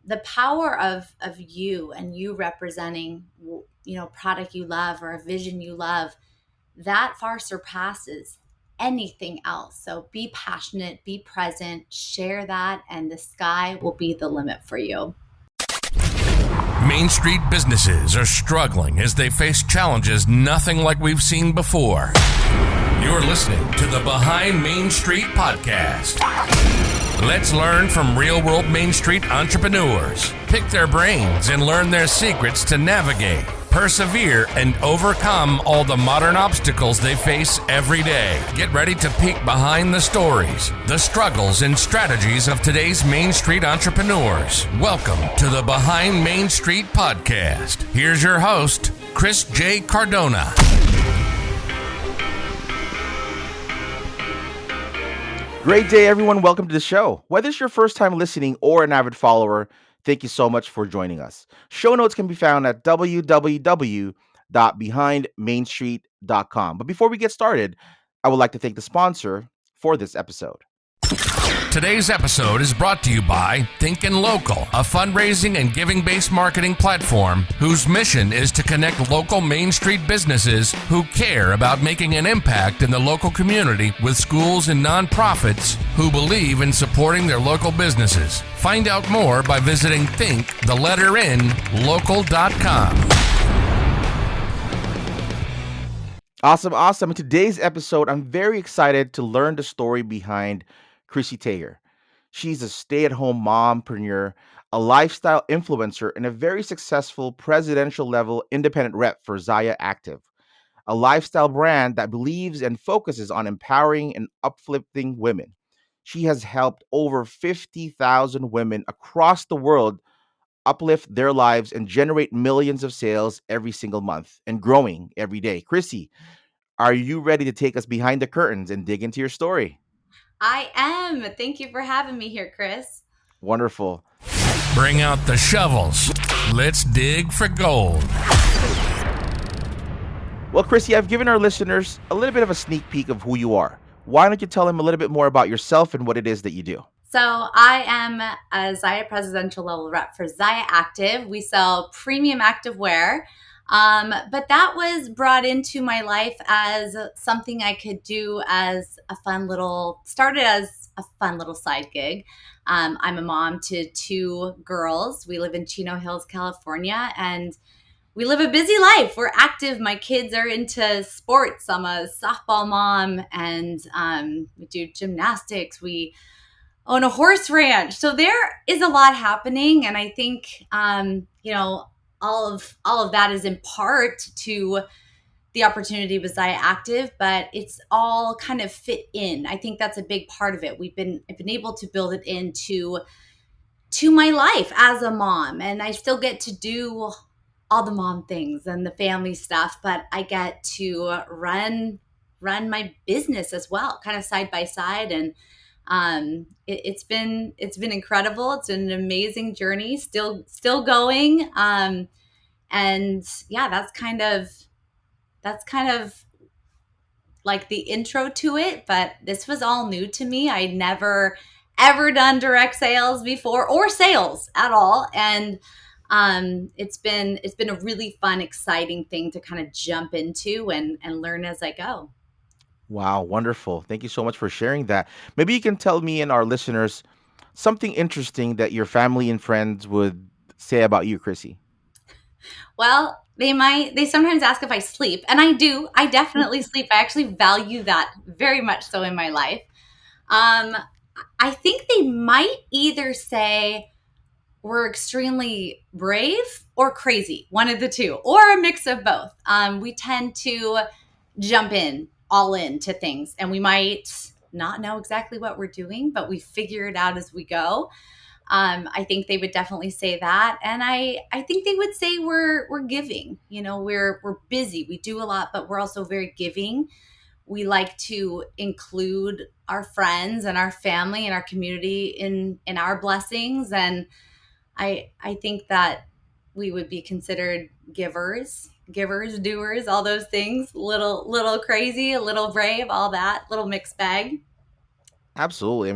the power of you and you representing, product you love or a vision you love, that far surpasses anything else. So be passionate, be present, share that, and the sky will be the limit for you. Main Street businesses are struggling as they face challenges nothing like we've seen before. You're listening to the Behind Main Street podcast. Let's learn from real-world Main Street entrepreneurs, pick their brains, and learn their secrets to navigate, persevere, and overcome all the modern obstacles they face every day. Get ready to peek behind the stories, the struggles, and strategies of today's Main Street entrepreneurs. Welcome to the Behind Main Street podcast. Here's your host, Chris J. Cardona. Great day, everyone. Welcome to the show. Whether it's your first time listening or an avid follower, thank you so much for joining us. Show notes can be found at www.behindmainstreet.com. But before we get started, I would like to thank the sponsor for this episode. Today's episode is brought to you by Thinkin' Local, a fundraising and giving-based marketing platform whose mission is to connect local Main Street businesses who care about making an impact in the local community with schools and nonprofits who believe in supporting their local businesses. Find out more by visiting local.com. Awesome. In today's episode, I'm very excited to learn the story behind Chrissy Tager. She's a stay-at-home mompreneur, a lifestyle influencer, and a very successful presidential level independent rep for ZYIA Active, a lifestyle brand that believes and focuses on empowering and uplifting women. She has helped over 50,000 women across the world uplift their lives and generate millions of sales every single month and growing every day. Chrissy, are you ready to take us behind the curtains and dig into your story? I am. Thank you for having me here, Chris. Wonderful. Bring out the shovels. Let's dig for gold. Well, Chrissy, I've given our listeners a little bit of a sneak peek of who you are. Why don't you tell them a little bit more about yourself and what it is that you do? So I am a ZYIA Presidential level rep for ZYIA Active. We sell premium activewear. But that was brought into my life as something I could do as started as a fun little side gig. I'm a mom to two girls. We live in Chino Hills, California, and we live a busy life. We're active. My kids are into sports. I'm a softball mom, and we do gymnastics. We own a horse ranch. So there is a lot happening, and I think, all of that is in part to the opportunity with ZYIA Active, but it's all kind of fit in. I think that's a big part of it. I've been able to build it into my life as a mom, and I still get to do all the mom things and the family stuff, but I get to run my business as well, kind of side by side, and it's been incredible. It's been an amazing journey, still going. And yeah, that's kind of like the intro to it, but this was all new to me. I'd never ever done direct sales before or sales at all. And it's been a really fun, exciting thing to kind of jump into and learn as I go. Wow, wonderful. Thank you so much for sharing that. Maybe you can tell me and our listeners something interesting that your family and friends would say about you, Chrissy. Well, they sometimes ask if I sleep, and I do. I definitely sleep. I actually value that very much so in my life. I think they might either say we're extremely brave or crazy, one of the two, or a mix of both. We tend to jump all in to things, and we might not know exactly what we're doing, but we figure it out as we go. I think they would definitely say that. And I think they would say we're giving, we're busy. We do a lot, but we're also very giving. We like to include our friends and our family and our community in our blessings. And I think that we would be considered givers, doers, all those things, little crazy, a little brave, all that, little mixed bag. Absolutely.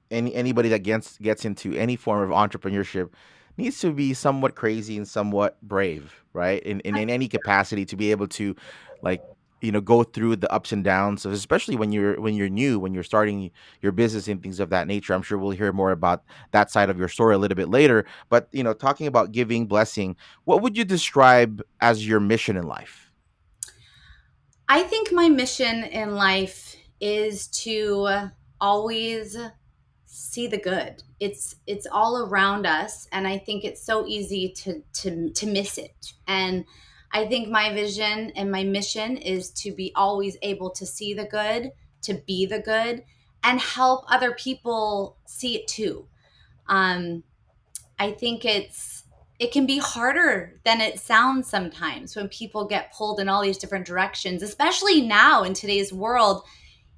Anybody that gets into any form of entrepreneurship needs to be somewhat crazy and somewhat brave, right? In any capacity to be able to, like, go through the ups and downs of, especially when you're new, when you're starting your business and things of that nature. I'm sure we'll hear more about that side of your story a little bit later. But talking about giving, blessing, what would you describe as your mission in life? I think my mission in life is to always see the good. It's all around us, and I think it's so easy to miss it. And I think my vision and my mission is to be always able to see the good, to be the good, and help other people see it too. Um, I think it can be harder than it sounds sometimes when people get pulled in all these different directions, especially now in today's world.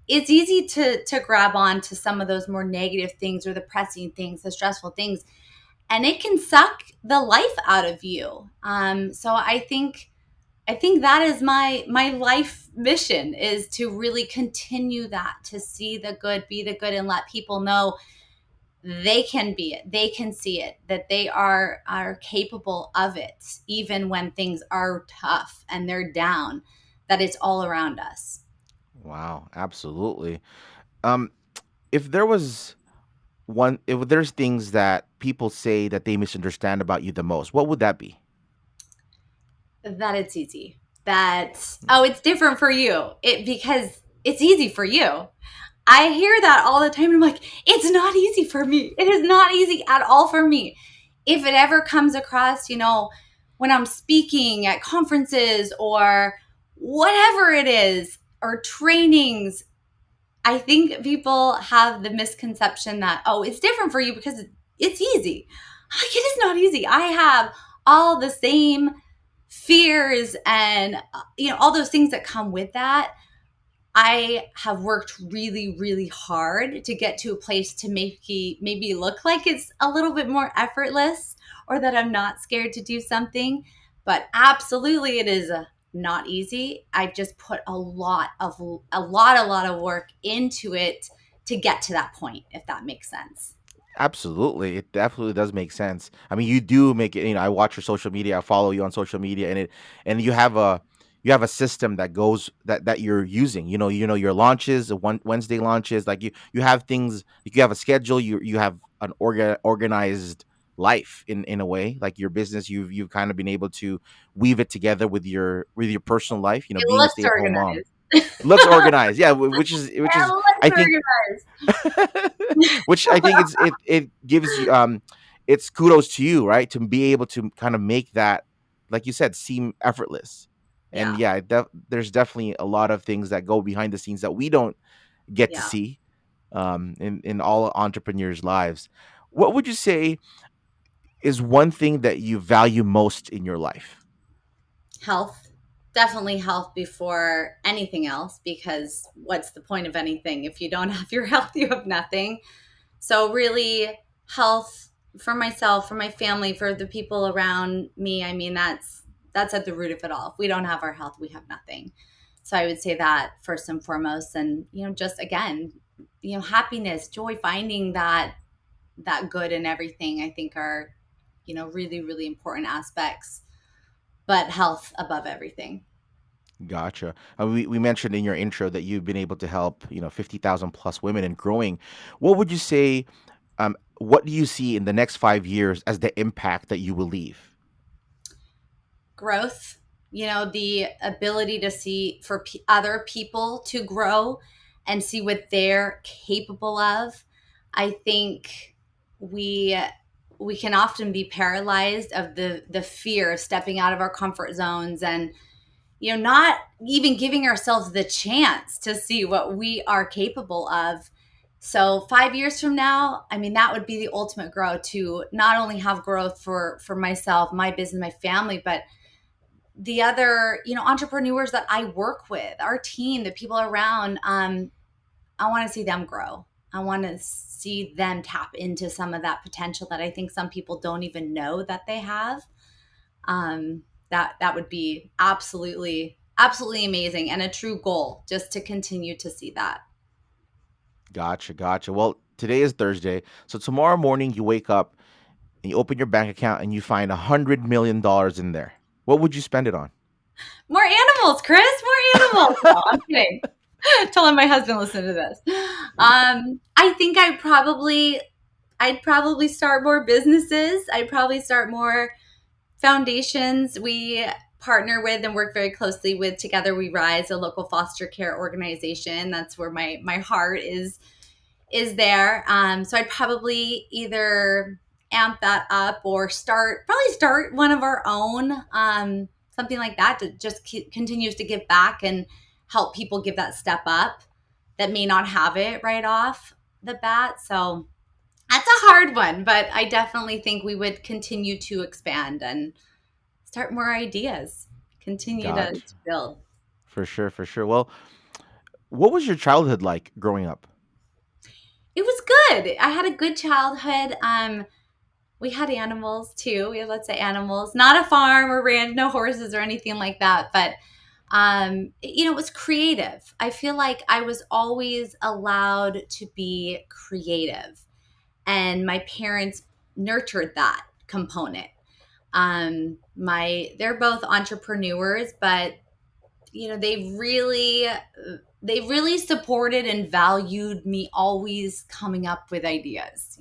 It's easy to grab on to some of those more negative things or the pressing things, the stressful things, and it can suck the life out of you. So I think that is my life mission, is to really continue that, to see the good, be the good, and let people know they can be it, they can see it, that they are capable of it, even when things are tough and they're down, that it's all around us. Wow, absolutely. Um, if there was if there's things that people say that they misunderstand about you the most, what would that be? That it's easy, that oh, it's different for you, it because it's easy for you. I hear that all the time, and I'm like, it's not easy for me. It is not easy at all for me. If it ever comes across, when I'm speaking at conferences or whatever it is, or trainings, I think people have the misconception that, oh, it's different for you because it's easy. Like, it is not easy. I have all the same fears and, all those things that come with that. I have worked really, really hard to get to a place to maybe look like it's a little bit more effortless, or that I'm not scared to do something. But absolutely, it is not easy. I've just put a lot of work into it to get to that point, if that makes sense. Absolutely. It definitely does make sense. I mean, you do make it, I watch your social media, I follow you on social media, and you have a system that goes that you're using. Your launches, the Wednesday launches, like you have things, like you have a schedule, you have an organized life in a way, like your business, you've kind of been able to weave it together with your personal life, It being a looks stay-at-home mom. organized. Looks organized. Yeah, which is It looks I think organized. which I think it gives you it's kudos to you, right? To be able to kind of make that, like you said, seem effortless. And Yeah. yeah, there's definitely a lot of things that go behind the scenes that we don't get to Yeah. see in all entrepreneurs' lives. What would you say is one thing that you value most in your life? Health. Definitely health before anything else, because what's the point of anything if you don't have your health? You have nothing. So really, health for myself, for my family, for the people around me. I mean, that's at the root of it all. If we don't have our health, we have nothing. So I would say that first and foremost. And just again, happiness, joy, finding that good in everything, I think are really, really important aspects, but health above everything. Gotcha. We mentioned in your intro that you've been able to help 50,000 plus women and growing. What would you say? What do you see in the next 5 years as the impact that you will leave? Growth, the ability to see for other people to grow and see what they're capable of. I think we we can often be paralyzed of the fear of stepping out of our comfort zones, and not even giving ourselves the chance to see what we are capable of. So 5 years from now, I mean, that would be the ultimate growth, to not only have growth for myself, my business, my family, but the other, entrepreneurs that I work with, our team, the people around. I want to see them grow. I want to see them tap into some of that potential that I think some people don't even know that they have. That would be absolutely, absolutely amazing, and a true goal, just to continue to see that. Gotcha, gotcha. Well, today is Thursday, so tomorrow morning you wake up. and you open your bank account and you find $100 million in there, what would you spend it on? More animals, Chris. More animals. No, I'm kidding. Telling my husband listen to this. I think I'd probably start more businesses. I'd probably start more foundations. We partner with and work very closely with Together We Rise, a local foster care organization. That's where my heart is there. So I'd probably either amp that up or probably start one of our own, something like that that just continues to give back and help people give that step up that may not have it right off the bat. So that's a hard one, but I definitely think we would continue to expand and start more ideas, continue to Gotcha. build. For sure, for sure. Well, what was your childhood like growing up? It was good. I had a good childhood. We had animals too. We had lots of animals. Not a farm or ranch, no horses or anything like that. But it was creative. I feel like I was always allowed to be creative, and my parents nurtured that component. They're both entrepreneurs, but they really supported and valued me always coming up with ideas,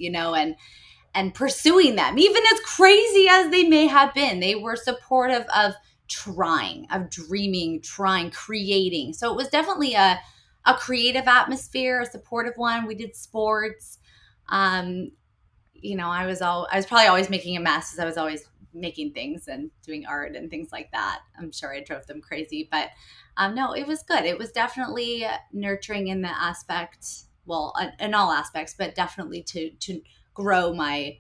and pursuing them, even as crazy as they may have been. They were supportive of trying, of dreaming, trying, creating. So it was definitely a creative atmosphere, a supportive one. We did sports. Um, I was probably always making a mess, as I was always making things and doing art and things like that. I'm sure I drove them crazy, but no, it was good. It was definitely nurturing in the aspect, well, in all aspects, but definitely to grow my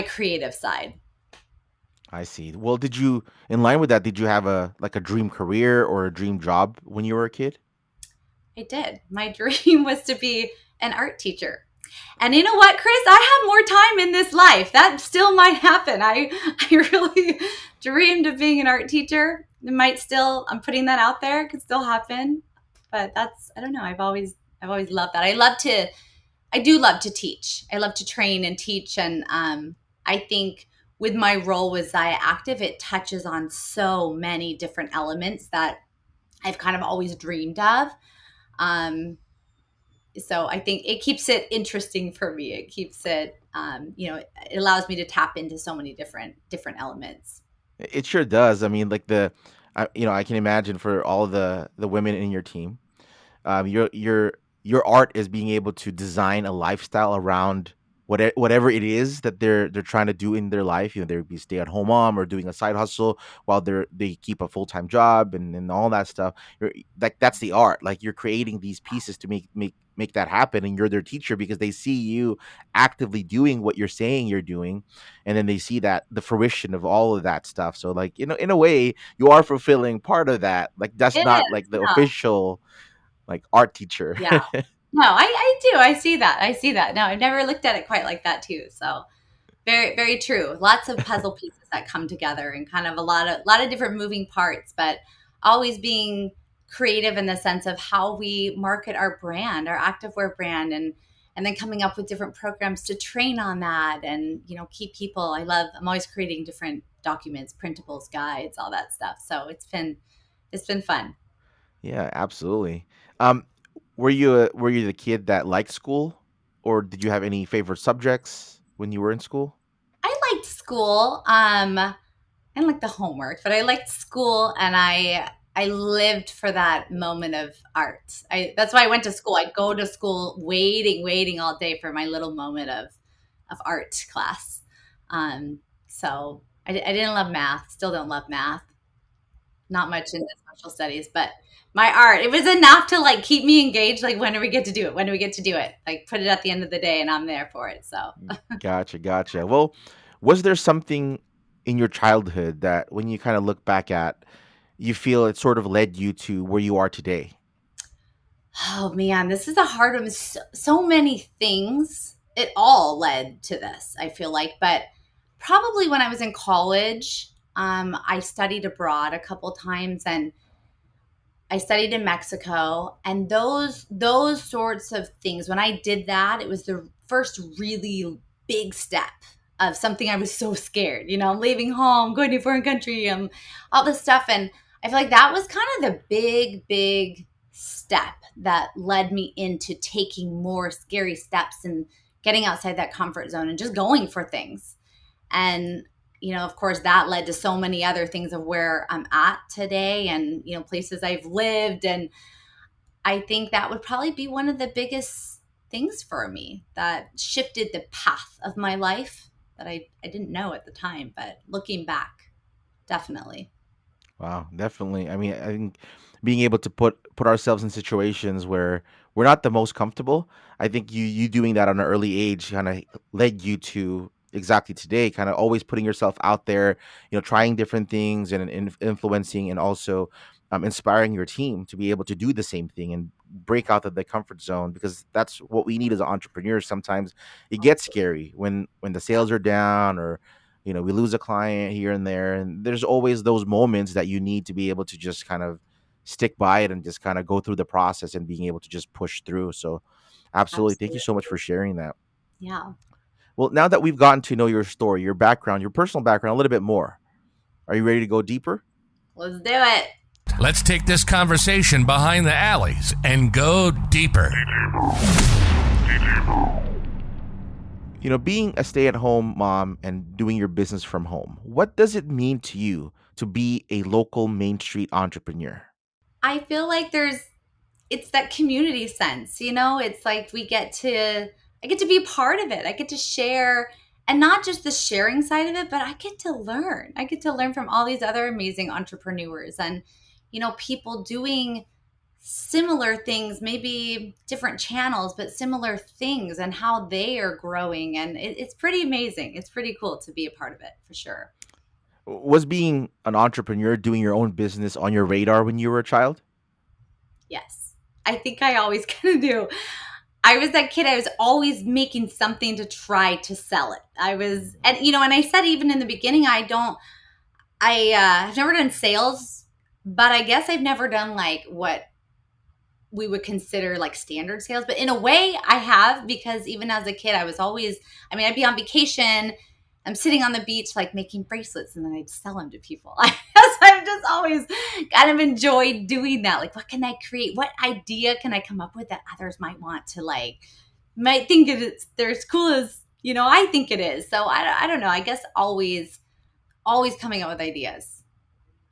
creative side. I see. Well, in line with that, did you have a dream career or a dream job when you were a kid? I did. My dream was to be an art teacher. And you know what, Chris? I have more time in this life. That still might happen. I really dreamed of being an art teacher. It might still, I'm putting that out there, it could still happen. But I don't know. I've always loved that. I do love to teach. I love to train and teach. And I think with my role with ZYIA Active, it touches on so many different elements that I've kind of always dreamed of. Um, so I think it keeps it interesting for me. It keeps it, it allows me to tap into so many different elements. It sure does. I mean, I can imagine for all the women in your team, your art is being able to design a lifestyle around whatever it is that they're trying to do in their life. You know, they be stay at home mom or doing a side hustle while they keep a full time job and all that stuff. That's the art. Like you're creating these pieces to make that happen, and you're their teacher because they see you actively doing what you're saying you're doing, and then they see that the fruition of all of that stuff. So like, in a way, you are fulfilling part of that. Like that's It not like is. the Yeah. official like art teacher. Yeah. No, I do. I see that. I see that. No, I've never looked at it quite like that too. So very, very true. Lots of puzzle pieces that come together and kind of a lot of different moving parts, but always being creative in the sense of how we market our brand, our activewear brand, and then coming up with different programs to train on that and keep people. I'm always creating different documents, printables, guides, all that stuff. So it's been fun. Yeah, absolutely. Um, were you the kid that liked school, or did you have any favorite subjects when you were in school? I liked school. I didn't like the homework, but I liked school, and I lived for that moment of art. That's why I went to school. I'd go to school waiting all day for my little moment of art class. So I didn't love math. Still don't love math. Not much in the social studies, but my art, it was enough to like keep me engaged. Like, when do we get to do it? When do we get to do it? Like, put it at the end of the day, and I'm there for it. So. Gotcha, gotcha. Well, was there something in your childhood that when you kind of look back at, you feel it sort of led you to where you are today? Oh man, this is a hard one. So many things. It all led to this, I feel like. But probably when I was in college, I studied abroad a couple times, and I studied in Mexico. And those sorts of things. When I did that, it was the first really big step. of something I was so scared. I'm leaving home, going to a foreign country, all this stuff. And I feel like that was kind of the big step that led me into taking more scary steps and getting outside that comfort zone and just going for things. And, of course, that led to so many other things of where I'm at today and, places I've lived. And I think that would probably be one of the biggest things for me that shifted the path of my life that I didn't know at the time. But looking back, definitely. Wow, definitely. I mean, I think being able to put ourselves in situations where we're not the most comfortable. I think you doing that on an early age kind of led you to exactly today, kind of always putting yourself out there, trying different things and influencing and also inspiring your team to be able to do the same thing and break out of the comfort zone because that's what we need as entrepreneurs. Sometimes it gets scary when the sales are down or we lose a client here and there, and there's always those moments that you need to be able to just kind of stick by it and just kind of go through the process and being able to just push through. So absolutely, thank you so much Absolutely. for sharing that. Yeah. Well, now that we've gotten to know your story, your background, your personal background a little bit more, are you ready to go deeper? Let's do it. Let's take this conversation behind the alleys and go deeper. Being a stay-at-home mom and doing your business from home, what does it mean to you to be a local Main Street entrepreneur? I feel like it's that community sense, it's like I get to be a part of it. I get to share, and not just the sharing side of it, but I get to learn. I get to learn from all these other amazing entrepreneurs and, people doing similar things, maybe different channels, but similar things and how they are growing. And it's pretty amazing. It's pretty cool to be a part of it for sure. Was being an entrepreneur, doing your own business on your radar when you were a child? Yes. I think I always kind of do. I was that kid. I was always making something to try to sell it. And I said even in the beginning, I've never done sales, but I guess I've never done like what we would consider like standard sales. But in a way, I have, because even as a kid, I'd be on vacation. I'm sitting on the beach, like making bracelets, and then I'd sell them to people. I've just always kind of enjoyed doing that. Like, what can I create? What idea can I come up with that others might want to might think they're as cool as, I think it is. So I don't know. I guess always coming up with ideas.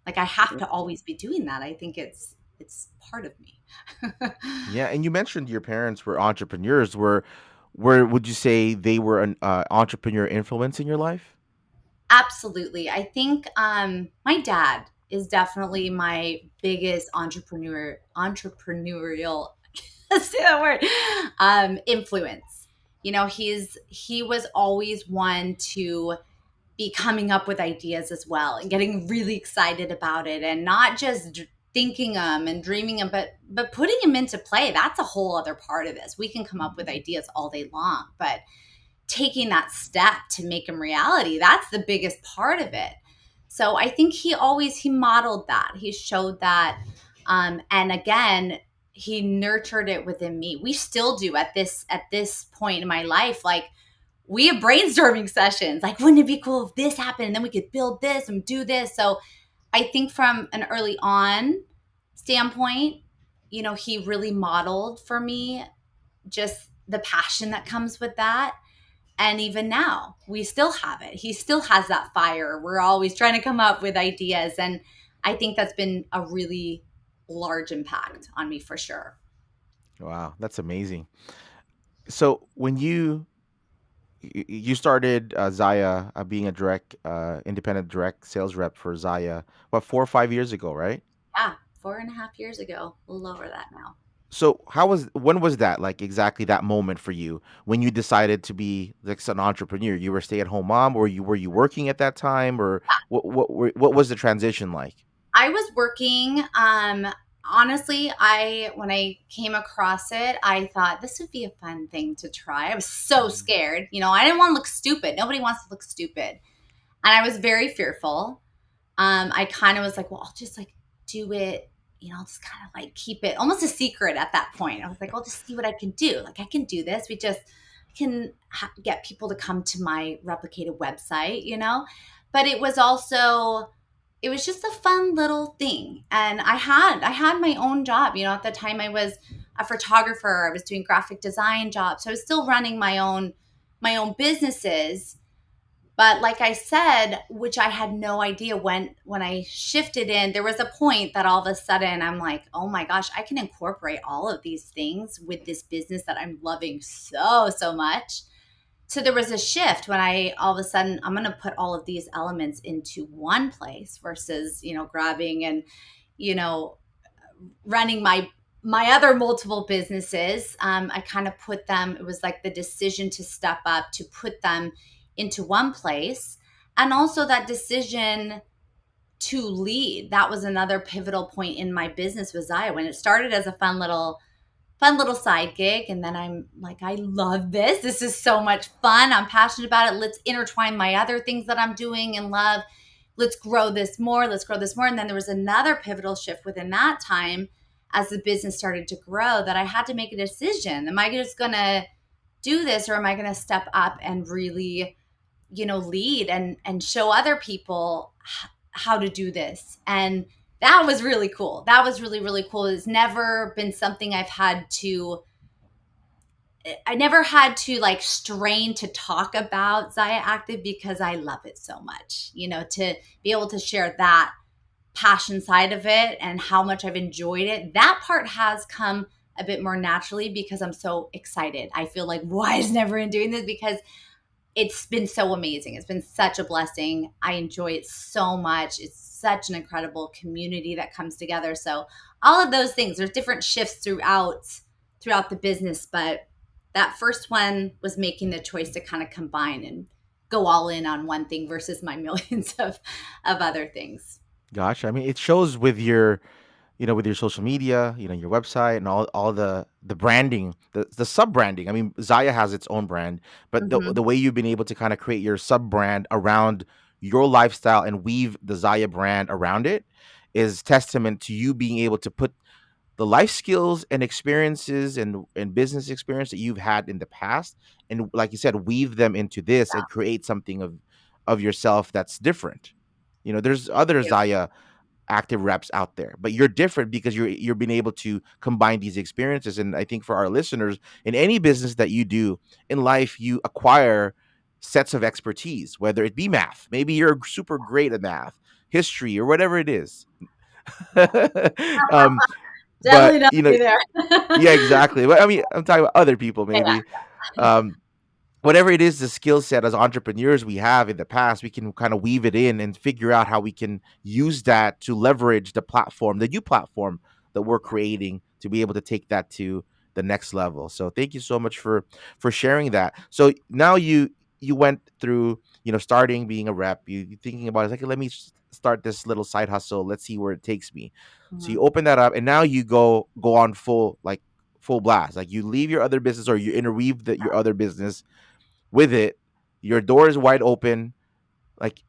Like I have to always be doing that. I think it's part of me. Yeah, and you mentioned your parents were entrepreneurs. Where would you say they were an entrepreneur influence in your life? Absolutely. I think my dad is definitely my biggest entrepreneurial say that word influence. He was always one to be coming up with ideas as well and getting really excited about it, and not just thinking them and dreaming them, but putting them into play. That's a whole other part of this. We can come up with ideas all day long, but taking that step to make them reality, that's the biggest part of it. So I think he modeled that. He showed that. And again, he nurtured it within me. We still do at this point in my life. Like, we have brainstorming sessions. Like, wouldn't it be cool if this happened? And then we could build this and do this. So I think from an early on standpoint, he really modeled for me just the passion that comes with that. And even now, we still have it. He still has that fire. We're always trying to come up with ideas. And I think that's been a really large impact on me for sure. Wow, that's amazing. So when you started ZYIA, being a direct, independent direct sales rep for ZYIA, what, 4 or 5 years ago, right? Yeah, 4.5 years ago. A little over that now. So when was that, like, exactly that moment for you when you decided to be like an entrepreneur? You were a stay at home mom, or were you working at that time, or what was the transition like? I was working. Honestly, when I came across it, I thought this would be a fun thing to try. I was so scared. I didn't want to look stupid. Nobody wants to look stupid. And I was very fearful. I kind of was like, well, I'll just like do it. I'll just kind of like keep it almost a secret at that point. I was like, I'll just see what I can do. Like, I can do this. I can get people to come to my replicated website, but it was also, it was just a fun little thing. And I had my own job. At the time I was a photographer, I was doing graphic design jobs. So I was still running my own businesses. But like I said, which I had no idea when I shifted in, there was a point that all of a sudden I'm like, oh my gosh, I can incorporate all of these things with this business that I'm loving so, so much. So there was a shift when I all of a sudden I'm going to put all of these elements into one place versus, grabbing and, you know, running my other multiple businesses. I kind of put them, it was like the decision to step up, to put them into one place. And also that decision to lead, that was another pivotal point in my business with ZYIA. When it started as a fun little side gig, and then I'm like, I love this. This is so much fun. I'm passionate about it. Let's intertwine my other things that I'm doing and love. Let's grow this more. Let's grow this more. And then there was another pivotal shift within that time as the business started to grow that I had to make a decision. Am I just going to do this, or am I going to step up and really, lead and show other people how to do this? And that was really cool. That was really, really cool. It's never been something I never had to like strain to talk about ZYIA Active because I love it so much, to be able to share that passion side of it and how much I've enjoyed it. That part has come a bit more naturally because I'm so excited. I feel like, why is never in doing this? Because it's been so amazing. It's been such a blessing. I enjoy it so much. It's such an incredible community that comes together. So all of those things, there's different shifts throughout the business, but that first one was making the choice to kind of combine and go all in on one thing versus my millions of other things. Gosh, I mean, it shows with your, with your social media, your website and all the branding, the sub branding. I mean, ZYIA has its own brand, but the way you've been able to kind of create your sub brand around your lifestyle and weave the ZYIA brand around it is testament to you being able to put the life skills and experiences and business experience that you've had in the past, and like you said, weave them into this and create something of yourself that's different. There's other Yeah. ZYIA active reps out there, but you're different because you're being able to combine these experiences. And I think for our listeners, in any business that you do in life, you acquire sets of expertise, whether it be math, maybe you're super great at math, history, or whatever it is. um, Definitely but not be there. yeah, exactly. But I mean, I'm talking about other people, Yeah. maybe. Um, Whatever it is, the skill set as entrepreneurs we have in the past, we can kind of weave it in and figure out how we can use that to leverage the new platform that we're creating to be able to take that to the next level. So thank you so much for sharing that. So now you went through, starting being a rep, you thinking about it, like, let me start this little side hustle. Let's see where it takes me. So you Mhm. open that up, and now you go on full blast. Like, you leave your other business, or you interweave your other business with it. Your door is wide open. Like,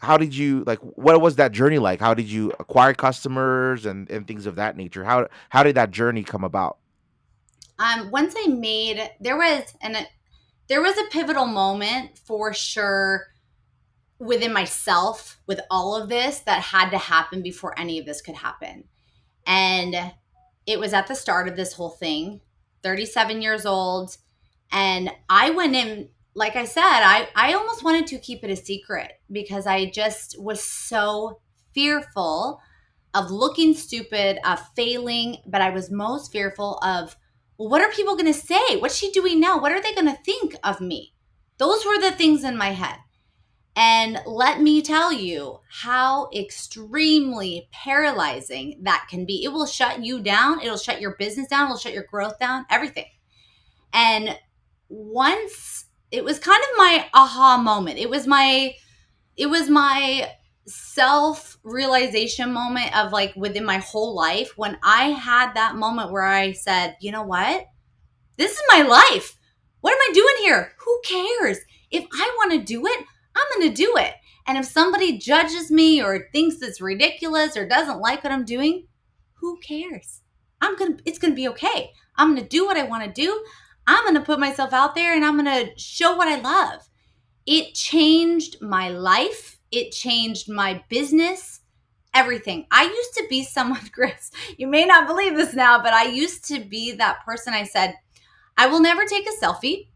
how did you, like, what was that journey like? How did you acquire customers and things of that nature? How did that journey come about? Once I made, there was a pivotal moment for sure within myself with all of this that had to happen before any of this could happen. And it was at the start of this whole thing, 37 years old. And I went in, like I said, I almost wanted to keep it a secret because I just was so fearful of looking stupid, of failing. But I was most fearful of, well, what are people going to say? What's she doing now? What are they going to think of me? Those were the things in my head. And let me tell you how extremely paralyzing that can be. It will shut you down. It'll shut your business down. It'll shut your growth down, everything. And once it was kind of my aha moment. It was my self-realization moment of like within my whole life when I had that moment where I said, you know what? This is my life. What am I doing here? Who cares? If I want to do it, I'm going to do it. And if somebody judges me or thinks it's ridiculous or doesn't like what I'm doing, who cares? It's going to be okay. I'm going to do what I want to do. I'm going to put myself out there and I'm going to show what I love. It changed my life. It changed my business, everything. I used to be someone, Chris, you may not believe this now, but I used to be that person. I said, I will never take a selfie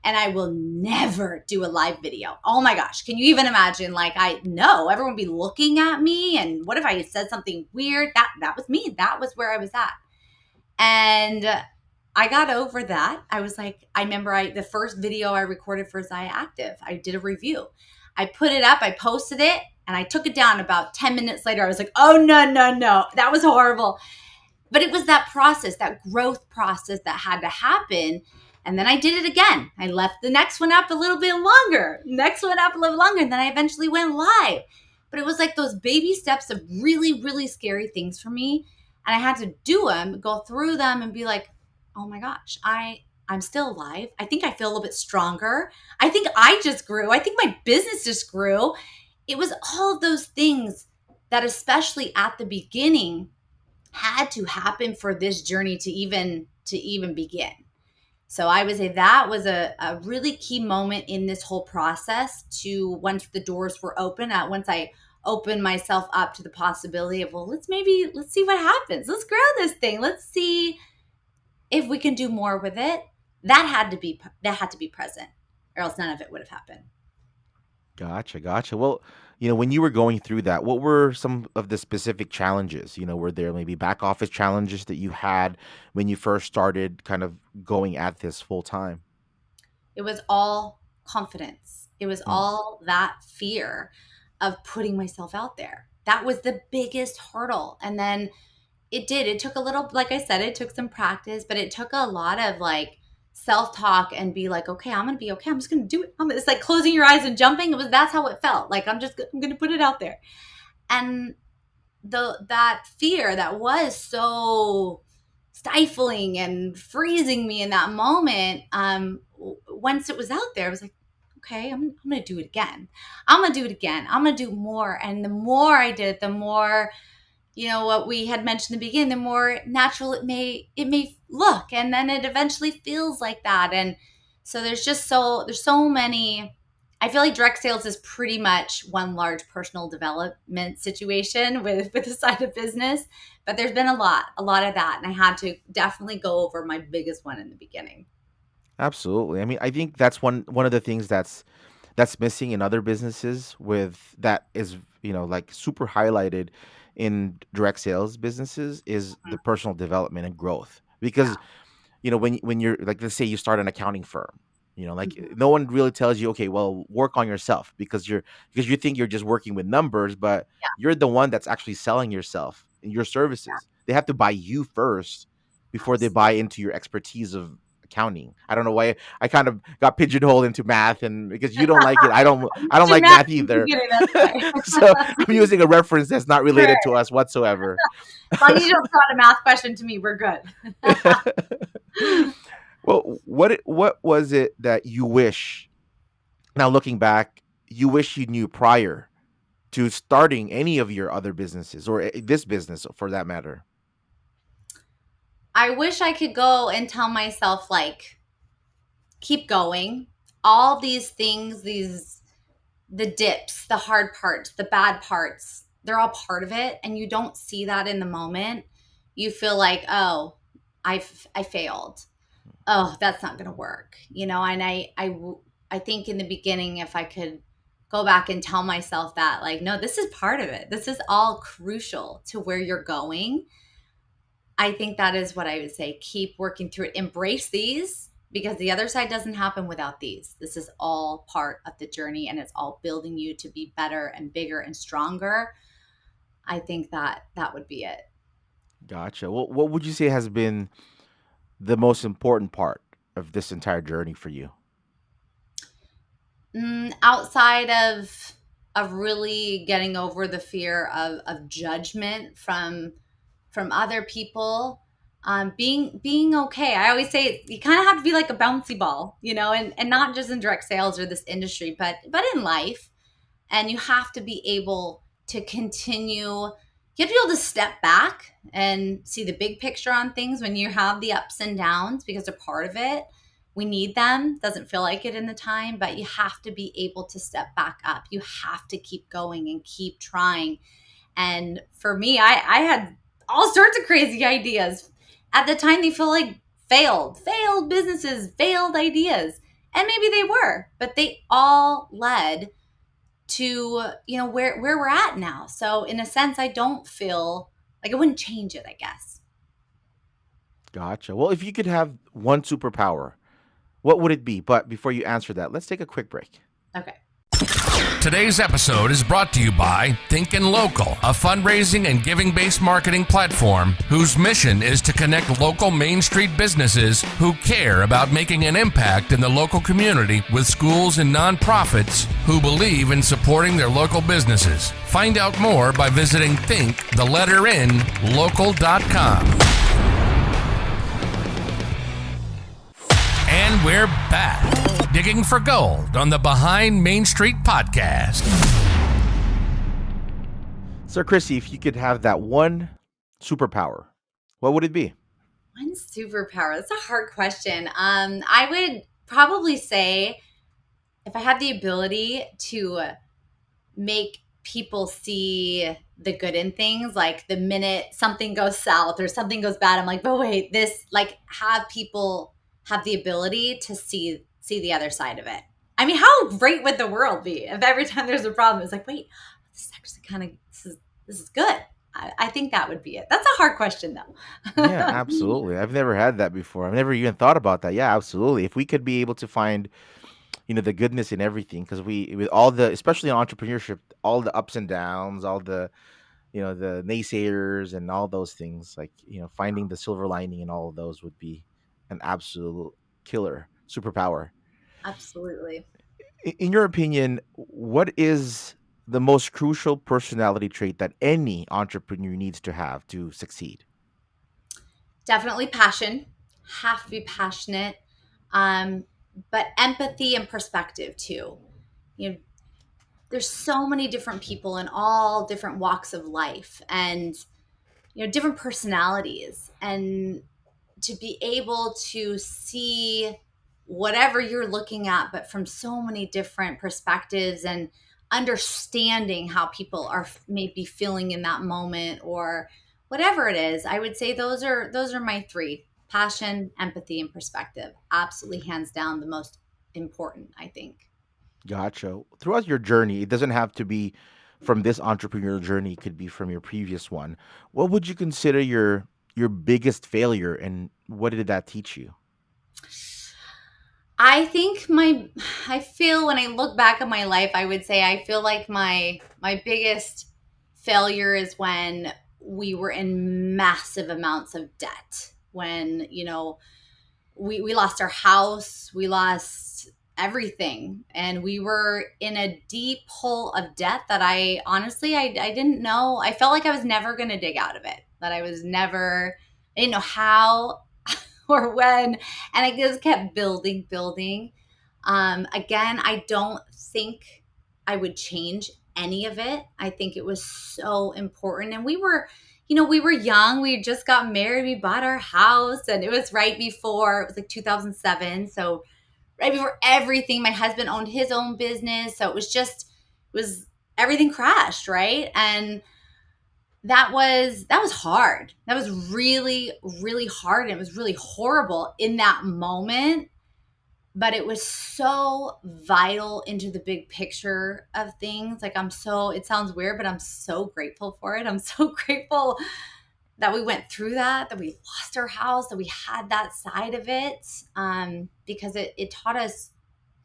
and I will never do a live video. Oh my gosh. Can you even imagine? Like, I know everyone would be looking at me. And what if I said something weird? That was me. That was where I was at. And I got over that. I was like, I remember the first video I recorded for ZYIA Active, I did a review. I put it up, I posted it, and I took it down. About 10 minutes later, I was like, oh, no. That was horrible. But it was that process, that growth process that had to happen. And then I did it again. I left the next one up a little bit longer, next one up a little longer. And then I eventually went live. But it was like those baby steps of really, really scary things for me. And I had to do them, go through them and be like, oh my gosh, I'm still alive. I think I feel a little bit stronger. I think I just grew. I think my business just grew. It was all of those things that, especially at the beginning, had to happen for this journey to even begin. So I would say that was a really key moment in this whole process. To once the doors were open, once I opened myself up to the possibility of, well, let's see what happens. Let's grow this thing. Let's see if we can do more with it. That had to be present, or else none of it would have happened. Gotcha. Well, when you were going through that, what were some of the specific challenges? Were there maybe back office challenges that you had when you first started kind of going at this full time? It was all confidence. It was Mm. all that fear of putting myself out there. That was the biggest hurdle. And then it took a little, like I said, it took some practice, but it took a lot of like self-talk and be like, okay, I'm going to be okay. I'm just going to do it. It's like closing your eyes and jumping. That's how it felt. Like, I'm going to put it out there. And that fear that was so stifling and freezing me in that moment, once it was out there, I was like, okay, I'm going to do it again. I'm going to do it again. I'm going to do more. And the more I did, the more, what we had mentioned in the beginning, the more natural it may look. And then it eventually feels like that. And so there's so many. I feel like direct sales is pretty much one large personal development situation with the side of business, but there's been a lot of that. And I had to definitely go over my biggest one in the beginning. Absolutely. I mean, I think that's one of the things that's missing in other businesses, with that is, like super highlighted in direct sales businesses, is the personal development and growth. Yeah. Because when you're like, let's say you start an accounting firm, like, Mhm. no one really tells you, okay, well, work on yourself, because you think you're just working with numbers, but Yeah. you're the one that's actually selling yourself and your services. They have to buy you first before they buy Absolutely. into your expertise of accounting. I don't know why I kind of got pigeonholed into math, and because you don't like it, I don't Mentioned like math math in the either. beginning, that's why. So I'm using a reference that's not Sure. related to us whatsoever. As long as you don't throw out a math question to me, we're good. Well, what was it that you wish, now looking back, you wish you knew prior to starting any of your other businesses, or this business for that matter? I wish I could go and tell myself, like, keep going. All these things, the dips, the hard parts, the bad parts, they're all part of it. And you don't see that in the moment. You feel like, oh, I failed. Oh, that's not going to work. And I think in the beginning, if I could go back and tell myself that, like, no, this is part of it. This is all crucial to where you're going. I think that is what I would say. Keep working through it. Embrace these, because the other side doesn't happen without these. This is all part of the journey, and it's all building you to be better and bigger and stronger. I think that would be it. Gotcha. Well, what would you say has been the most important part of this entire journey for you? Outside of really getting over the fear of judgment from other people, being okay. I always say you kind of have to be like a bouncy ball, and not just in direct sales or this industry, but in life. And you have to be able to continue. You have to be able to step back and see the big picture on things when you have the ups and downs, because they're part of it. we need them. Doesn't feel like it in the time, but you have to be able to step back up. You have to keep going and keep trying. And for me, I had all sorts of crazy ideas. At the time, they feel like failed businesses, failed ideas. And maybe they were, but they all led to, where we're at now. So in a sense, I don't feel like I wouldn't change it, I guess. Gotcha. Well, if you could have one superpower, what would it be? But before you answer that, let's take a quick break. Okay. Today's episode is brought to you by Thinkin' Local, a fundraising and giving-based marketing platform whose mission is to connect local Main Street businesses who care about making an impact in the local community with schools and nonprofits who believe in supporting their local businesses. Find out more by visiting local.com. And we're back, digging for gold on the Behind Main Street podcast. So, Chrissy, if you could have that one superpower, what would it be? One superpower. That's a hard question. I would probably say if I had the ability to make people see the good in things, like the minute something goes south or something goes bad, I'm like, but wait, have people have the ability to see the other side of it. I mean, how great would the world be if every time there's a problem, it's like, wait, this is actually this is good. I think that would be it. That's a hard question, though. Yeah, absolutely. I've never had that before. I've never even thought about that. Yeah, absolutely. If we could be able to find, the goodness in everything, because with all the, especially in entrepreneurship, all the ups and downs, all the, the naysayers and all those things, like, finding the silver lining in all of those would be an absolute killer superpower. Absolutely. In your opinion, what is the most crucial personality trait that any entrepreneur needs to have to succeed? Definitely passion. Have to be passionate. But empathy and perspective too. You know, there's so many different people in all different walks of life and different personalities, and to be able to see whatever you're looking at, but from so many different perspectives, and understanding how people are maybe feeling in that moment or whatever it is. I would say those are my three: passion, empathy, and perspective. Absolutely, hands down, the most important, I think. Gotcha. Throughout your journey, it doesn't have to be from this entrepreneurial journey, it could be from your previous one. What would you consider your biggest failure, and what did that teach you? I think I feel when I look back at my life, I would say I feel like my biggest failure is when we were in massive amounts of debt. When, we lost our house, we lost everything, and we were in a deep hole of debt that I honestly I didn't know. I felt like I was never going to dig out of it. That I didn't know how or when, and I just kept building. Again, I don't think I would change any of it. I think it was so important, and we were young. We just got married. We bought our house, and it was right before, it was like 2007. So right before everything, my husband owned his own business. So it was everything crashed, right? And that was hard. That was really, really hard. And it was really horrible in that moment. But it was so vital into the big picture of things. Like, it sounds weird, but I'm so grateful for it. I'm so grateful that we went through that we lost our house, that we had that side of it, because it taught us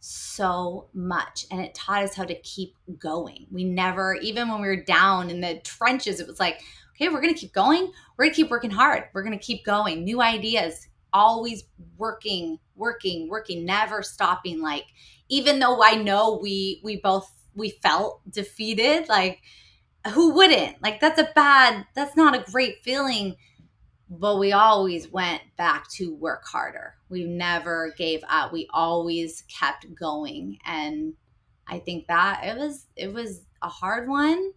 so much, and it taught us how to keep going. We never, even when we were down in the trenches, it was like, okay, we're going to keep going. We're going to keep working hard. We're going to keep going. New ideas, always working, never stopping. Like, even though I know we felt defeated, like, who wouldn't? Like, that's not a great feeling. But we always went back to work harder. We never gave up. We always kept going. And I think that it was a hard one.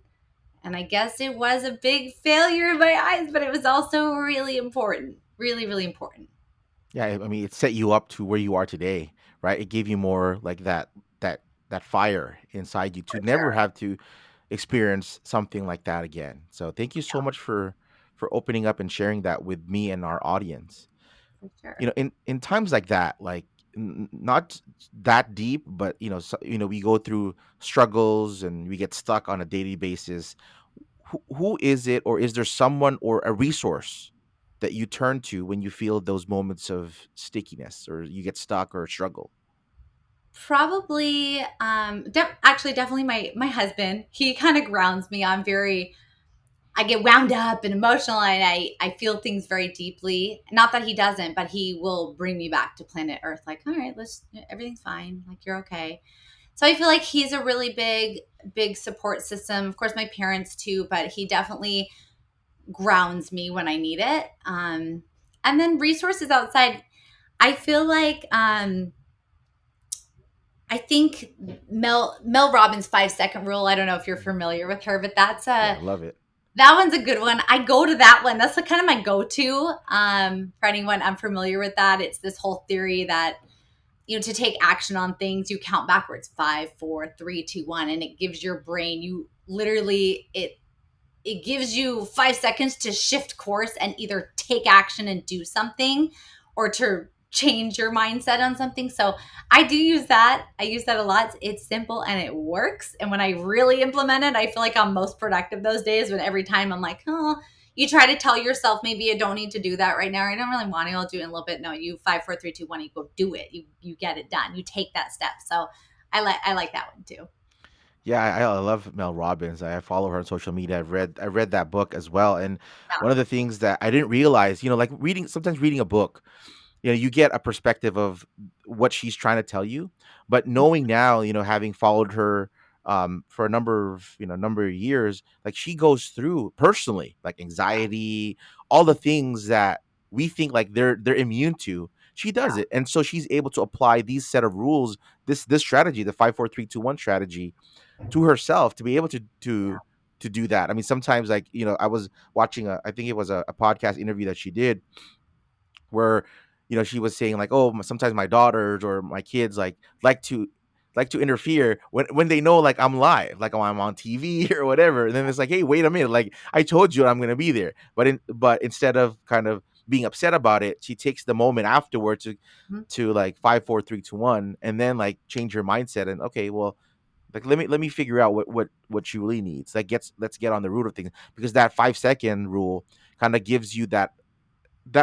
And I guess it was a big failure in my eyes, but it was also really important. Really, really important. Yeah, I mean, it set you up to where you are today, right? It gave you more like that that fire inside you to For never sure. have to experience something like that again. So thank you so much for opening up and sharing that with me and our audience. For You sure. know, in times like that, like not that deep, but we go through struggles and we get stuck on a daily basis. Who is it, or is there someone or a resource that you turn to when you feel those moments of stickiness or you get stuck or struggle? Probably, actually, definitely my husband. He kind of grounds me. I get wound up and emotional, and I feel things very deeply. Not that he doesn't, but he will bring me back to planet Earth. Like, all right, everything's fine. Like, you're okay. So I feel like he's a really big support system. Of course, my parents too, but he definitely grounds me when I need it. And then resources outside. I feel like I think Mel Robbins' 5 second rule. I don't know if you're familiar with her, but Yeah, I love it. that one's a good one. I go to that one. That's kind of my go-to. For anyone unfamiliar with that, it's this whole theory that to take action on things, you count backwards: 5, 4, 3, 2, 1, and it gives your brain you literally it gives you 5 seconds to shift course and either take action and do something or to change your mindset on something. So I do use that. I use that a lot. It's simple and it works. And when I really implement it, I feel like I'm most productive those days when every time I'm like, oh, you try to tell yourself maybe you don't need to do that right now. I don't really want to. I'll do it in a little bit. No, you 5, 4, 3, 2, 1. You go do it. You get it done. You take that step. So I like that one too. Yeah, I love Mel Robbins. I follow her on social media. I read that book as well, and Yeah. one of the things that I didn't realize, like reading a book, you get a perspective of what she's trying to tell you. But knowing now, having followed her for a number of years, like she goes through personally, like anxiety, all the things that we think like they're immune to. She does Yeah. it, and so she's able to apply these set of rules, this strategy, the 5 4 3 2 1 strategy, to herself to be able to do that. I mean, sometimes, like, I was watching I think it was a podcast interview that she did where she was saying like, oh, sometimes my daughters or my kids like to interfere when they know like I'm live, like, oh, I'm on TV or whatever, and then it's like, hey, wait a minute, like I told you I'm going to be there. But instead of kind of being upset about it, she takes the moment afterward Mhm. to like 5 4 3 2 1, and then like change your mindset and, okay, well, like, let me figure out what she really needs. Like, let's get on the root of things, because that 5 second rule kind of gives you that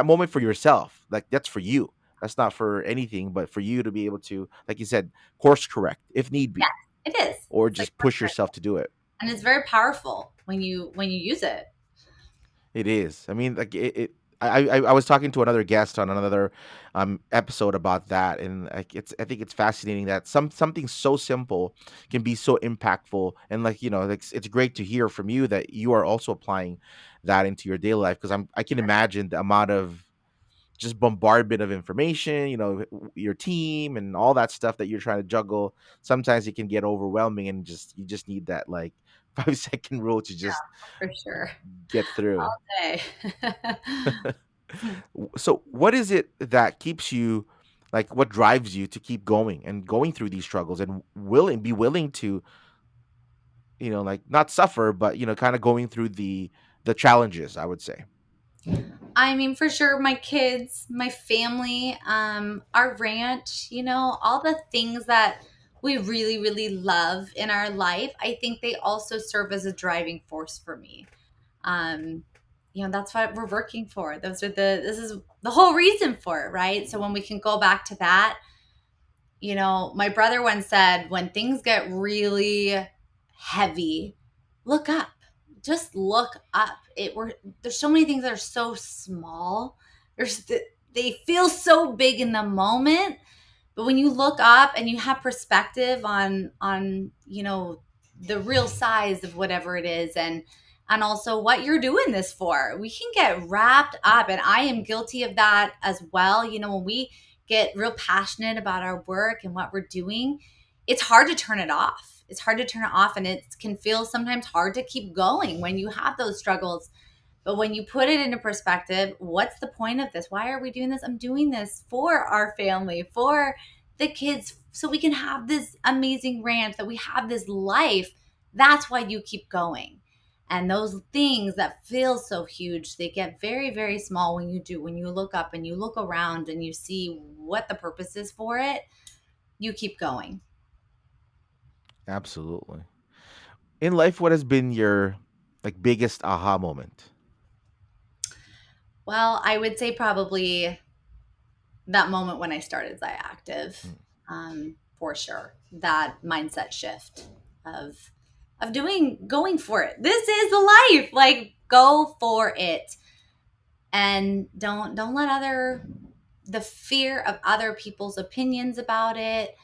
moment for yourself. Like, that's for you. That's not for anything, but for you to be able to, like you said, course correct if need Yes, be, it is. or It's like just push yourself to do it. and it's very powerful when you use it. It is. I mean, like I was talking to another guest on another episode about that, and like I think it's fascinating that something so simple can be so impactful, and like, like it's great to hear from you that you are also applying that into your daily life, because I can imagine the amount of just bombardment of information, your team and all that stuff that you're trying to juggle. Sometimes it can get overwhelming, and you just need that like 5 second rule to just For sure. get through. All day. So what is it that keeps you, like, what drives you to keep going and going through these struggles and be willing to, like, not suffer, but kind of going through the challenges, I would say. I mean, for sure, my kids, my family, our ranch, all the things that we really, really love in our life, I think they also serve as a driving force for me. Um, that's what we're working for. This is the whole reason for it, right? So when we can go back to that, my brother once said, when things get really heavy, look up. Just look up. There's so many things that are so small. They feel so big in the moment, but when you look up and you have perspective on the real size of whatever it is, and also what you're doing this for, we can get wrapped up, and I am guilty of that as well. When we get real passionate about our work and what we're doing, it's hard to turn it off. It's hard to turn it off, and it can feel sometimes hard to keep going when you have those struggles. But when you put it into perspective, what's the point of this? Why are we doing this? I'm doing this for our family, for the kids, so we can have this amazing ranch, that we have this life. That's why you keep going. And those things that feel so huge, they get very, very small when you look up and you look around and you see what the purpose is for it, you keep going. Absolutely. In life, what has been your like biggest aha moment? Well, I would say probably that moment when I started ZYIA Active, Mm. for sure. That mindset shift of going for it. This is the life. Like, go for it, and don't let the fear of other people's opinions about it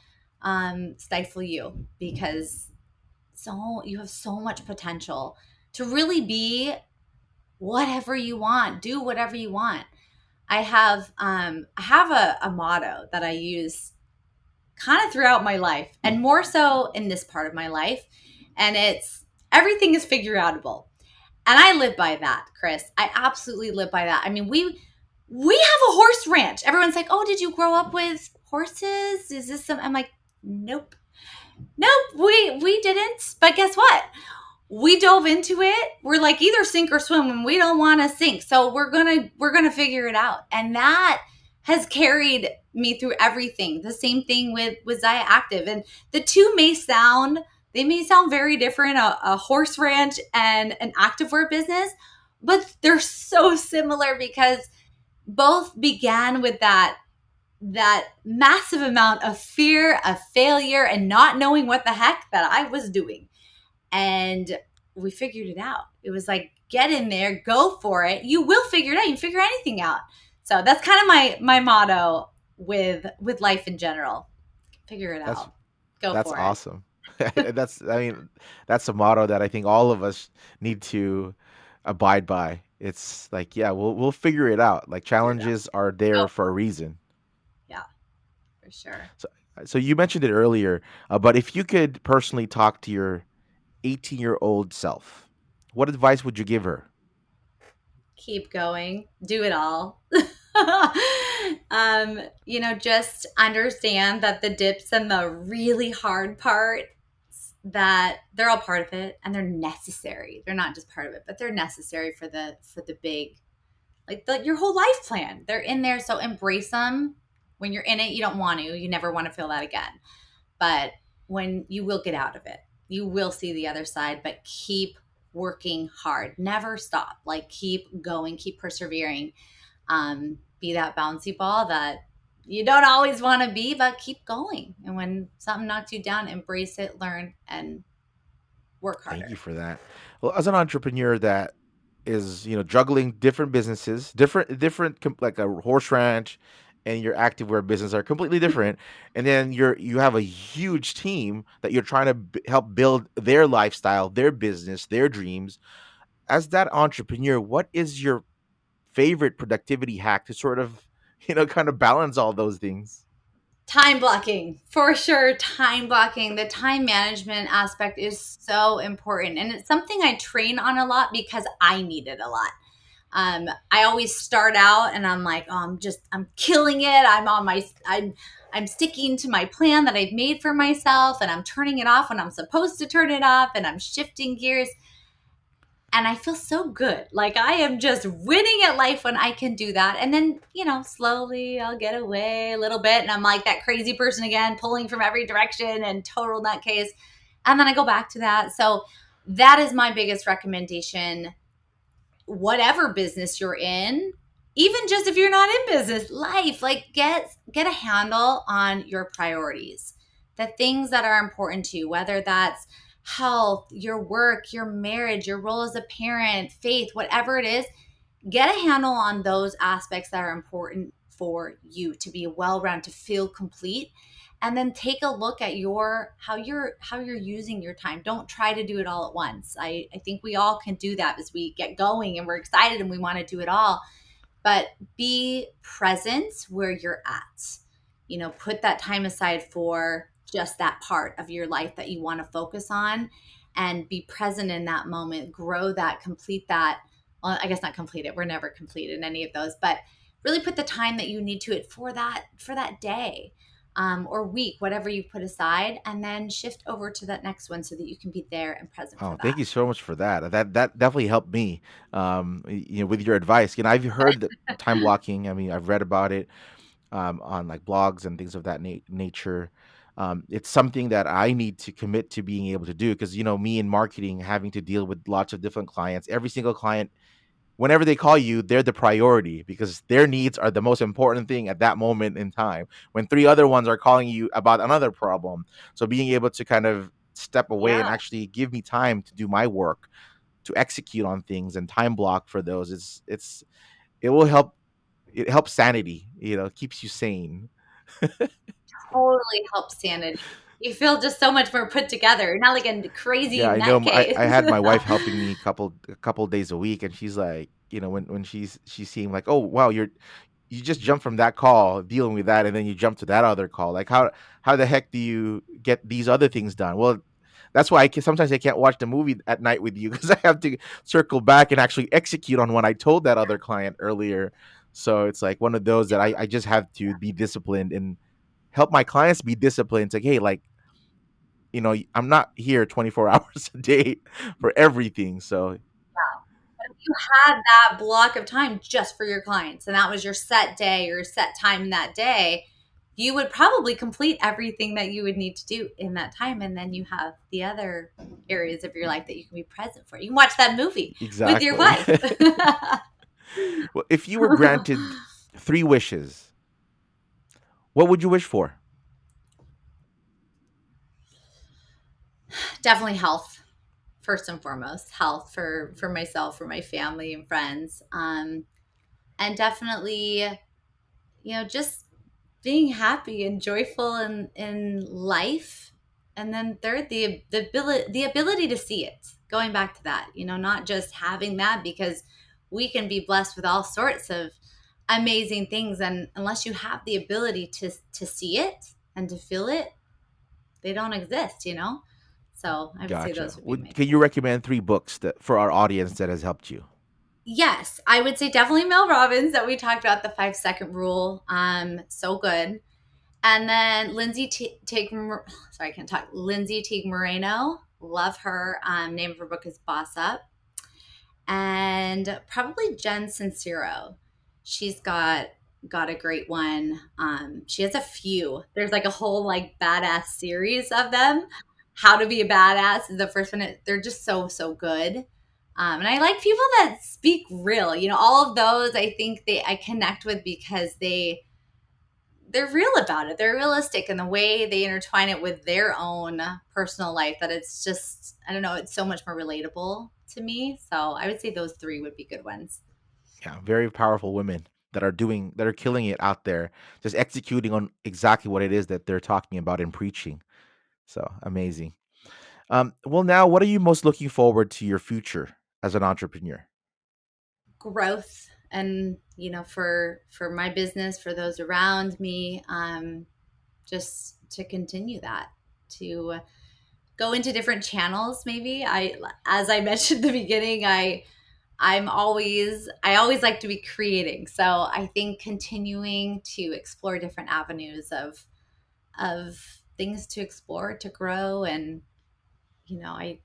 stifle you, because you have so much potential to really be whatever you want, do whatever you want. I have a motto that I use kind of throughout my life, and more so in this part of my life, and it's everything is figure outable. And I live by that, Chris. I absolutely live by that. I mean, we have a horse ranch. Everyone's like, "Oh, did you grow up with horses? Is this some?" I'm like, "Nope, nope, we didn't." But guess what? We dove into it. We're like, either sink or swim, and we don't want to sink. So we're gonna figure it out. And that has carried me through everything. The same thing with ZYIA Active. And the two may sound very different, a horse ranch and an activewear business, but they're so similar because both began with that massive amount of fear of failure and not knowing what the heck that I was doing. And we figured it out. It was like, get in there, go for it. You will figure it out. You can figure anything out. So that's kind of my motto with life in general. Figure it That's out. Go that's for it. awesome. That's a motto that I think all of us need to abide by. It's like, yeah, we'll figure it out. Like Figure it out. challenges are Go there for a for it. reason. Yeah, for sure. So so you mentioned it earlier, but if you could personally talk to your 18-year-old self, what advice would you give her? Keep going. Do it all. Just understand that the dips and the really hard part, that they're all part of it and they're necessary. They're not just part of it, but they're necessary for the big, your whole life plan. They're in there, so embrace them. When you're in it, you don't want to. You never want to feel that again. But when you will get out of it, you will see the other side, but keep working hard. Never stop. Like, keep going, keep persevering. Be that bouncy ball that you don't always want to be, but keep going. And when something knocks you down, embrace it, learn, and work Thank you harder. for that. Well, as an entrepreneur that is, juggling different businesses, different like a horse ranch and your activewear business are completely different. And then you have a huge team that you're trying to help build their lifestyle, their business, their dreams. As that entrepreneur, what is your favorite productivity hack to sort of, kind of balance all those things? Time blocking, for sure. Time blocking. The time management aspect is so important. And it's something I train on a lot because I need it a lot. I always start out and I'm like, oh, I'm killing it. I'm sticking to my plan that I've made for myself, and I'm turning it off when I'm supposed to turn it off, and I'm shifting gears. And I feel so good. Like, I am just winning at life when I can do that. And then, slowly I'll get away a little bit. And I'm like that crazy person again, pulling from every direction and total nutcase. And then I go back to that. So that is my biggest recommendation. Whatever business you're in, even just if you're not in business, life, like, get a handle on your priorities, the things that are important to you, whether that's health, your work, your marriage, your role as a parent, faith, whatever it is. Get a handle on those aspects that are important for you to be well-rounded, to feel complete. And then take a look at how you're using your time. Don't try to do it all at once. I think we all can do that as we get going and we're excited and we want to do it all. But be present where you're at. Put that time aside for just that part of your life that you want to focus on, and be present in that moment. Grow that, complete that, well, I guess not completed. We're never complete in any of those, but really put the time that you need to it for that day, or week, whatever you put aside, and then shift over to that next one so that you can be there and present for Oh, thank that. you so much for that. That definitely helped me. With your advice. I've heard that time blocking. I mean, I've read about it on like blogs and things of that nature. It's something that I need to commit to being able to do because me in marketing, having to deal with lots of different clients. Every single client, whenever they call you, they're the priority because their needs are the most important thing at that moment in time. When three other ones are calling you about another problem, so being able to kind of step away and Yeah, actually give me time to do my work, to execute on things and time block for those, it will help. It helps sanity. It keeps you sane. totally helps sanity. You feel just so much more put together. You're not like a crazy Yeah, I know. I nutcase. had my wife helping me a couple days a week, and she's like, when she's seeing like, oh wow, you just jump from that call dealing with that, and then you jump to that other call. Like how the heck do you get these other things done? Well, that's why sometimes I can't watch the movie at night with you because I have to circle back and actually execute on what I told that other client earlier. So it's like one of those that I just have to be disciplined and help my clients be disciplined. It's like, hey, like, I'm not here 24 hours a day for everything. So You had that block of time just for your clients, and that was your set day or set time in that day, you would probably complete everything that you would need to do in that time. And then you have the other areas of your life that you can be present for. You can watch that movie with your exactly. wife. Well, if you were granted three wishes, what would you wish for? Definitely health, first and foremost, health for myself, for my family and friends. And definitely, just being happy and joyful in life. And then third, the ability to see it. Going back to that, not just having that, because we can be blessed with all sorts of amazing things, and unless you have the ability to see it and to feel it, they don't exist. So I would say Gotcha. those would be my Can you three. recommend three books that for our audience that has helped you? Yes, I would say definitely Mel Robbins, that we talked about, the 5 second rule. So good. And then sorry, I can't talk. Lindsay Teague Moreno, love her. Name of her book is Boss Up. And probably Jen Sincero. She's got a great one. She has a few. There's like a whole like badass series of them. How to be a badass is the first one. They're just so good. And I like people that speak real. All of those I think I connect with because they're real about it. They're realistic in the way they intertwine it with their own personal life, that it's just, I don't know, it's so much more relatable to me. So I would say those three would be good ones. Yeah, very powerful women that are killing it out there, just executing on exactly what it is that they're talking about and preaching. So amazing. Well, now, what are you most looking forward to your future as an entrepreneur? Growth, and for my business, for those around me, just to continue that, to go into different channels. Maybe as I mentioned at the beginning, I always like to be creating. So I think continuing to explore different avenues of things to explore, to grow. And I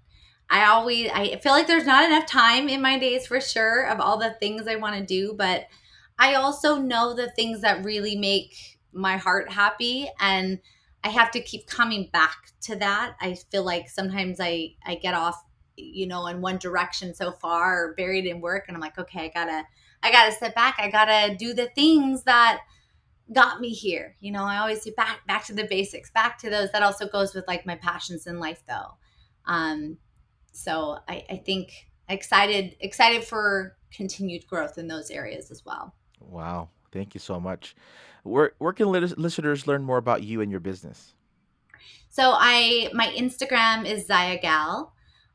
feel like there's not enough time in my days, for sure, of all the things I want to do, but I also know the things that really make my heart happy, and I have to keep coming back to that. I feel like sometimes I get off, in one direction so far, or buried in work, and I'm like, okay, I gotta step back. I gotta do the things that got me here. I always say back to the basics, back to those. That also goes with like my passions in life, though. Um, so I think excited for continued growth in those areas as well. Wow, thank you so much. Where can listeners learn more about you and your business? So my Instagram is ZYIA.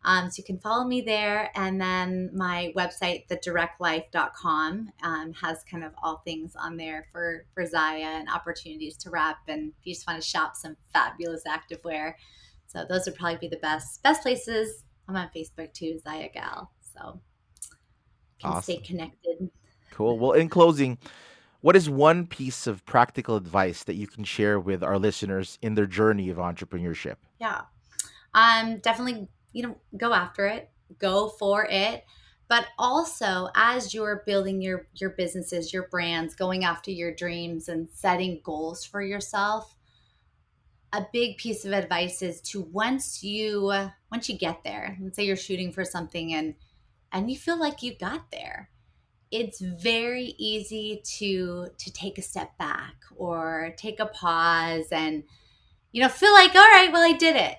So you can follow me there. And then my website, thedirectlife.com, has kind of all things on there for ZYIA and opportunities to wrap. And if you just want to shop some fabulous activewear. So those would probably be the best places. I'm on Facebook too, ZYIA Gal. So can stay Awesome. connected. Cool. Well, in closing, what is one piece of practical advice that you can share with our listeners in their journey of entrepreneurship? Yeah. Definitely, go after it, go for it. But also, as you're building your businesses, your brands, going after your dreams and setting goals for yourself, a big piece of advice is to once you get there, let's say you're shooting for something and you feel like you got there, it's very easy to take a step back or take a pause and feel like, all right, well, I did it.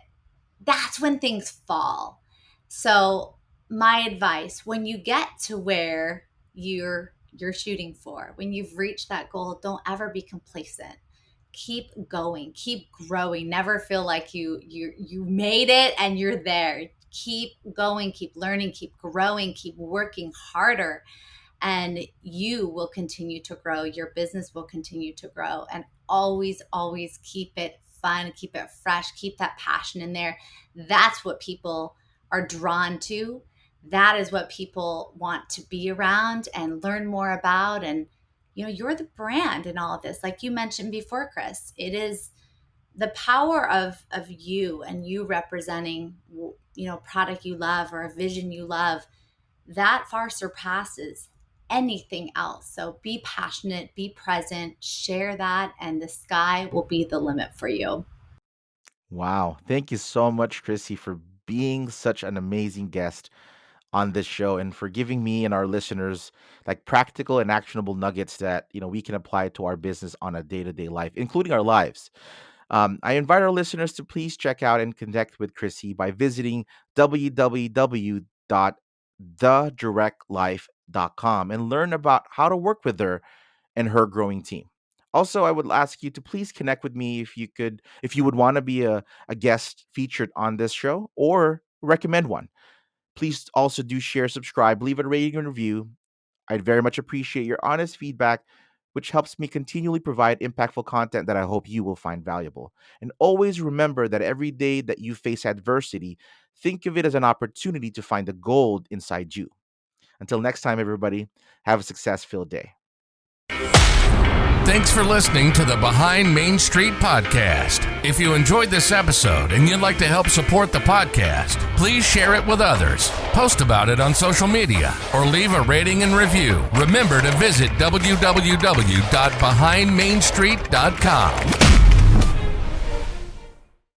That's when things fall. So my advice, when you get to where you're shooting for, when you've reached that goal, don't ever be complacent. Keep going, keep growing. Never feel like you made it and you're there. Keep going, keep learning, keep growing, keep working harder, and you will continue to grow. Your business will continue to grow, and always keep it fun, keep it fresh, keep that passion in there. That's what people are drawn to. That is what people want to be around and learn more about. And you're the brand in all of this. Like you mentioned before, Chris, it is the power of you and you representing product you love or a vision you love that far surpasses anything else. So be passionate, be present, share that, and the sky will be the limit for you. Wow. Thank you so much, Chrissy, for being such an amazing guest on this show and for giving me and our listeners like practical and actionable nuggets that we can apply to our business on a day-to-day life, including our lives. I invite our listeners to please check out and connect with Chrissy by visiting www.thedirectlife.com and learn about how to work with her and her growing team. Also, I would ask you to please connect with me if you would want to be a guest featured on this show or recommend one. Please also do share, subscribe, leave a rating and review. I'd very much appreciate your honest feedback, which helps me continually provide impactful content that I hope you will find valuable. And always remember that every day that you face adversity, think of it as an opportunity to find the gold inside you. Until next time, everybody, have a success-filled day. Thanks for listening to the Behind Main Street podcast. If you enjoyed this episode and you'd like to help support the podcast, please share it with others, post about it on social media, or leave a rating and review. Remember to visit www.behindmainstreet.com.